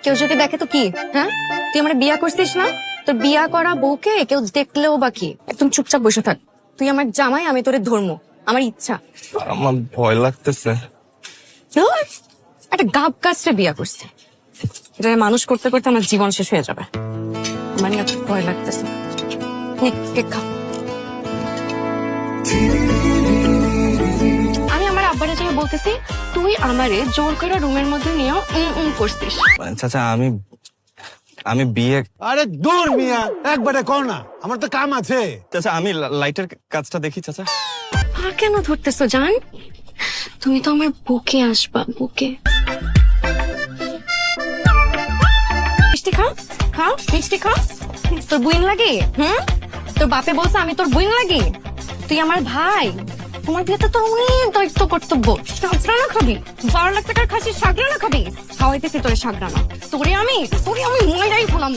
কেউ যদি দেখে তো কি? হ্যাঁ, তুই আমার বিয়া করছিস না? তোর বিয়া করা বউকে কেউ দেখলেও বা কি? একদম চুপচাপ বসে থাক। তুই আমার জামাই, আমি তোরে ধর্ম, আমার ইচ্ছা। আমার ভয় লাগতেছে। ধুর, একটা গাব গাছটা বিয়া করছে, এটা মানুষ করতে করতে আমার জীবন শেষ হয়ে যাবে। আমার নিয়ে খুব ভয় লাগতেছে। নে, কেক খা। আমি আমার আব্বারে যাই বলতেছি, তুই আমারে জোর করে রুমের মধ্যে নিয়ে করছিস। চাচা আমি বিয়ে। আরে দূর মিয়া, একবারে কর না, আমার তো কাম আছে। চাচা আমি লাইটের কাজটা দেখি চাচা। আর কেন ধরতেছো জান? তুমি তো আমার বুকে আসবা, বুকে। মিষ্টি খাও, খাও মিষ্টি খাও। তোর বুইন লাগে? তোর বাপে বলছে আমি তোর বুইন লাগি? তুই আমার ভাই, তোমার বিয়েতে তো অনেক দায়িত্ব কর্তব্য। শাকরানা খাবি, 12 লাখ টাকার খাসির শাকরানা খাবি। খাওয়াইতেছি তোরে শাকরানা। তোরে আমি ময়রাই ফেলাম।